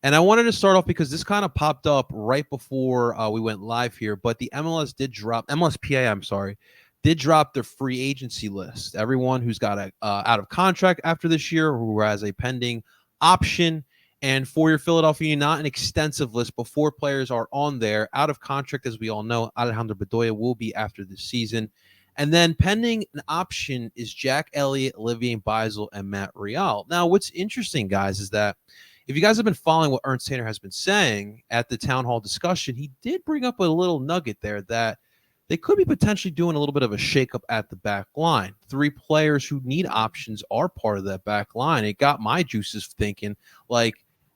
And I wanted to start off because this kind of popped up right before we went live here, but the MLSPA, I'm sorry, did drop their free agency list. Everyone who's got a out of contract after this year, who has a pending option, and for your Philadelphia, not an extensive list, but 4 players are on there. Out of contract, as we all know, Alejandro Bedoya will be after this season. And then pending an option is Jack Elliot, Olivier Beisel, and Matt Real. Now, what's interesting, guys, is that if you guys have been following what Ernst Tanner has been saying at the town hall discussion, he did bring up a little nugget there that they could be potentially doing a little bit of a shakeup at the back line. 3 players who need options are part of that back line. It got my juices thinking, like,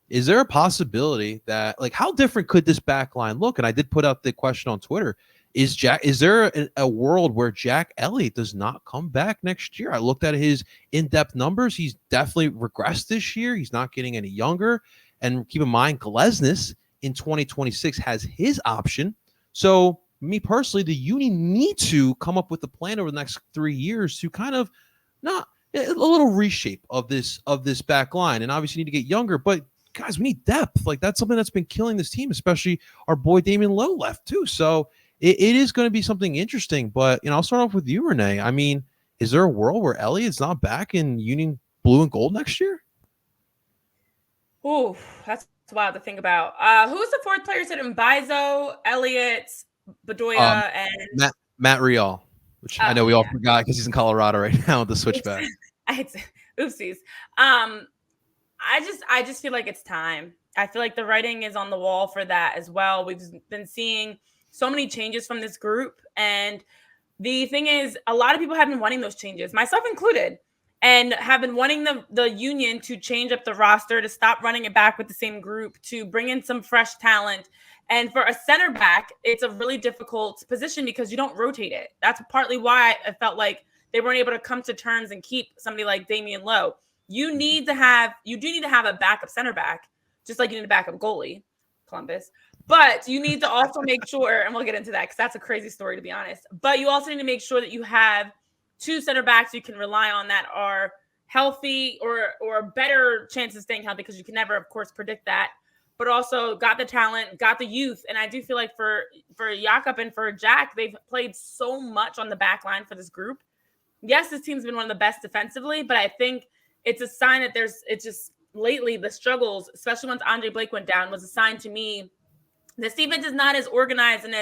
is there a possibility that, like, how different could this back line look? And I did put out the question on Twitter. Is there a world where Jack Elliott does not come back next year? I looked at his in-depth numbers. He's definitely regressed this year. He's not getting any younger. And keep in mind, Glesnes in 2026 has his option. So me personally, the Union need to come up with a plan over the next 3 years to kind of not a little reshape of this back line. And obviously you need to get younger, but guys, we need depth. Like, that's something that's been killing this team, especially our boy Damian Lowe left too. So it is going to be something interesting, but I'll start off with you, Renee. I mean, is there a world where Elliott's not back in Union blue and gold next year? Ooh, that's wild to think about. Who's the 4th player? Said Mbaizo, Elliott, Bedoya, and Matt Real, which I know we all forgot because he's in Colorado right now with the switchback. Oopsies. I just feel like it's time. I feel like the writing is on the wall for that as well. We've been seeing so many changes from this group. And the thing is, a lot of people have been wanting those changes, myself included, and have been wanting the Union to change up the roster, to stop running it back with the same group, to bring in some fresh talent. And for a center back, it's a really difficult position because you don't rotate it. That's partly why I felt like they weren't able to come to terms and keep somebody like Damian Lowe. You do need to have a backup center back, just like you need a backup goalie, Columbus. But you need to also make sure, and we'll get into that because that's a crazy story, to be honest. But you also need to make sure that you have 2 center backs you can rely on that are healthy or better chances of staying healthy, because you can never, of course, predict that. But also got the talent, got the youth. And I do feel like for Jakob and for Jack, they've played so much on the back line for this group. Yes, this team's been one of the best defensively, but I think it's a sign that it's just lately the struggles, especially once Andre Blake went down, was a sign to me this defense is not as organized and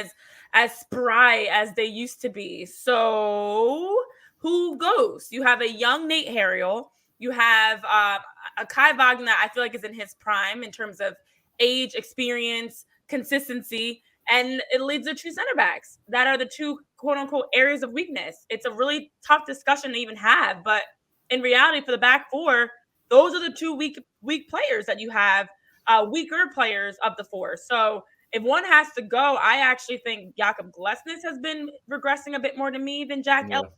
as spry as they used to be. So who goes? You have a young Nate Harriel. You have a Kai Wagner that I feel like is in his prime in terms of age, experience, consistency, and it leaves the 2 center backs that are the 2 quote unquote areas of weakness. It's a really tough discussion to even have, but in reality, for the back 4, those are the 2 weak players that you have, weaker players of the 4. So if one has to go, I actually think Jakob Glesnes has been regressing a bit more to me than Jack Elliott.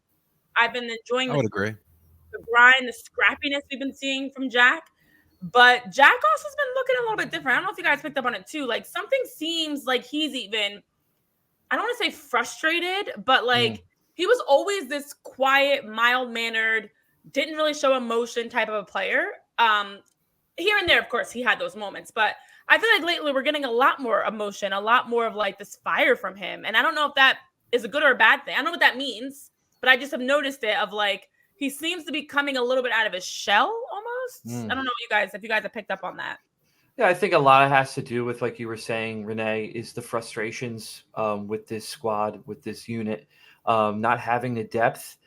I've been enjoying the grind, the scrappiness we've been seeing from Jack. But Jack also has been looking a little bit different. I don't know if you guys picked up on it too. Like, something seems like he's even, I don't want to say frustrated, but like he was always this quiet, mild-mannered, didn't really show emotion type of a player. Here and there, of course, he had those moments. But I feel like lately we're getting a lot more emotion, a lot more of like this fire from him. And I don't know if that is a good or a bad thing. I don't know what that means, but I just have noticed it of like, he seems to be coming a little bit out of his shell almost. I don't know if you guys have picked up on that. Yeah, I think a lot has to do with, like you were saying, Renee, is the frustrations with this squad, with this unit, not having the depth,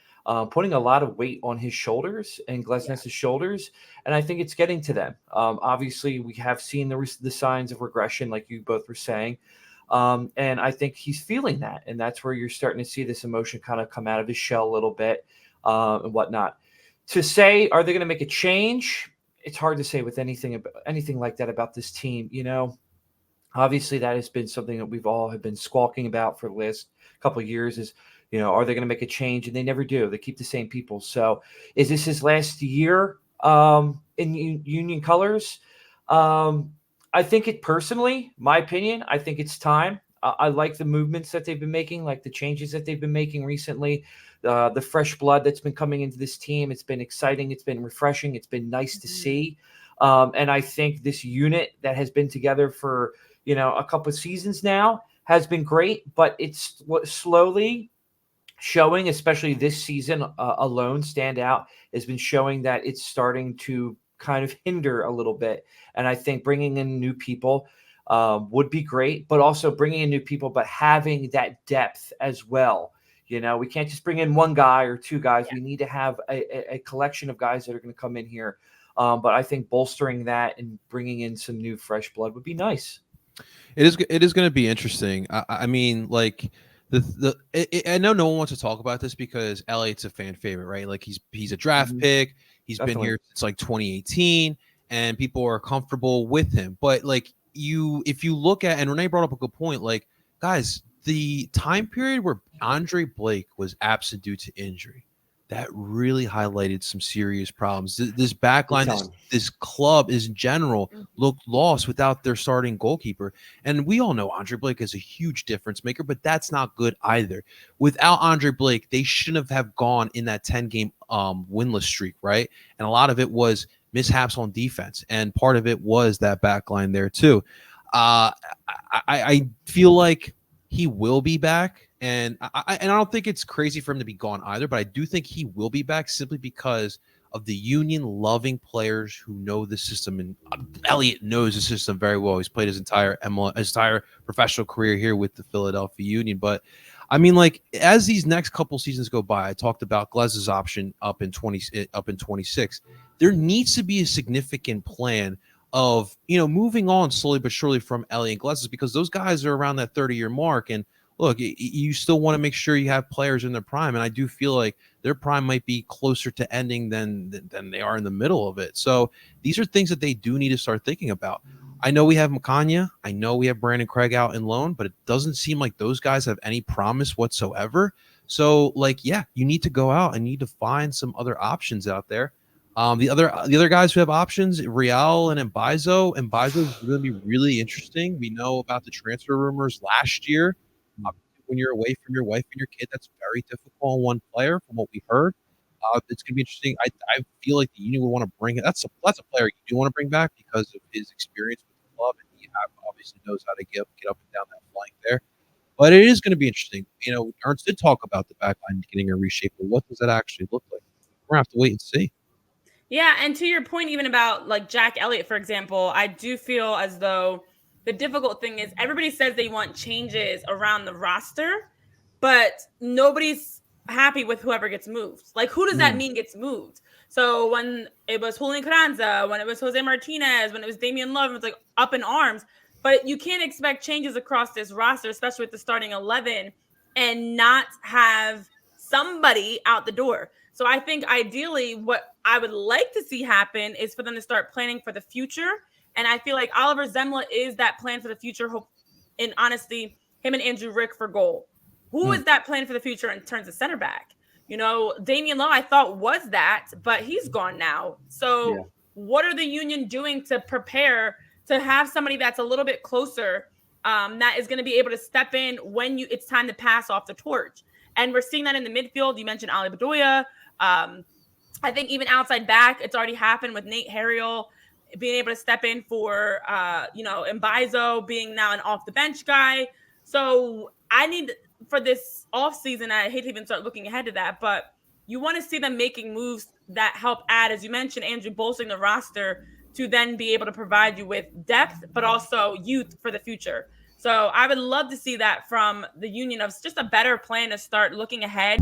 putting a lot of weight on his shoulders and Glesnes' shoulders. And I think it's getting to them. Obviously, we have seen the signs of regression, like you both were saying. And I think he's feeling that. And that's where you're starting to see this emotion kind of come out of his shell a little bit and whatnot. To say, are they going to make a change? It's hard to say with anything like that about this team. You know, obviously that has been something that we've all have been squawking about for the last couple of years is, you know, are they going to make a change? And they never do. They keep the same people. So is this his last year in Union colors? I think it personally, my opinion, I think it's time. I like the movements that they've been making, like the changes that they've been making recently, the fresh blood that's been coming into this team. It's been exciting. It's been refreshing. It's been nice to see. And I think this unit that has been together for, a couple of seasons now has been great, but it's slowly showing, especially this season alone, stand out, has been showing that it's starting to kind of hinder a little bit. And I think bringing in new people would be great, but also bringing in new people, but having that depth as well. We can't just bring in one guy or two guys. Yeah. We need to have a collection of guys that are going to come in here. But I think bolstering that and bringing in some new fresh blood would be nice. It is going to be interesting. I mean, like I know no one wants to talk about this because Elliot's a fan favorite, right? Like he's a draft pick. He's Definitely. Been here since like 2018, and people are comfortable with him. But like if you look at, and Renee brought up a good point, like guys, the time period where Andre Blake was absent due to injury, that really highlighted some serious problems. This backline, this club is in general looked lost without their starting goalkeeper. And we all know Andre Blake is a huge difference maker, but that's not good either. Without Andre Blake, they shouldn't have gone in that 10-game winless streak, right? And a lot of it was mishaps on defense, and part of it was that backline there too. I feel like he will be back. And I don't think it's crazy for him to be gone either, but I do think he will be back simply because of the Union loving players who know the system. And Elliot knows the system very well. He's played his entire professional career here with the Philadelphia Union. But I mean, like, as these next couple seasons go by, I talked about Glez's option up in 26. There needs to be a significant plan of, moving on slowly but surely from Elliot and Glez's, because those guys are around that 30-year mark. And look, you still want to make sure you have players in their prime, and I do feel like their prime might be closer to ending than they are in the middle of it. So these are things that they do need to start thinking about. I know we have Makanya. I know we have Brandon Craig out in loan, but it doesn't seem like those guys have any promise whatsoever. So, like, yeah, you need to go out and need to find some other options out there. The other guys who have options, Real and Mbaizo. Mbaizo is going to be really interesting. We know about the transfer rumors last year. When you're away from your wife and your kid, that's very difficult on one player from what we heard. It's going to be interesting. I feel like the Union would want to bring it. That's a player you do want to bring back because of his experience with the club, and he obviously knows how to get up and down that flank there. But it is going to be interesting. Ernst did talk about the back line getting a reshape, but what does that actually look like? We're going to have to wait and see. Yeah, and to your point, even about like Jack Elliot, for example, I do feel as though the difficult thing is everybody says they want changes around the roster, but nobody's happy with whoever gets moved. Like, who does that mean gets moved? So when it was Julian Carranza, when it was Jose Martinez, when it was Damian Love, it was like up in arms. But you can't expect changes across this roster, especially with the starting 11, and not have somebody out the door. So I think ideally what I would like to see happen is for them to start planning for the future. And I feel like Oliver Zemla is that plan for the future. And honestly, him and Andrew Rick for goal. Who is that plan for the future in terms of center back? Damian Lowe, I thought was that, but he's gone now. So what are the Union doing to prepare to have somebody that's a little bit closer that is going to be able to step in when it's time to pass off the torch? And we're seeing that in the midfield. You mentioned Ali Bedoya. I think even outside back, it's already happened with Nate Harriel being able to step in for, Mbaizo being now an off the bench guy. So I need for this offseason, I hate to even start looking ahead to that, but you want to see them making moves that help add, as you mentioned, Andrew, bolstering the roster to then be able to provide you with depth, but also youth for the future. So I would love to see that from the Union, of just a better plan to start looking ahead.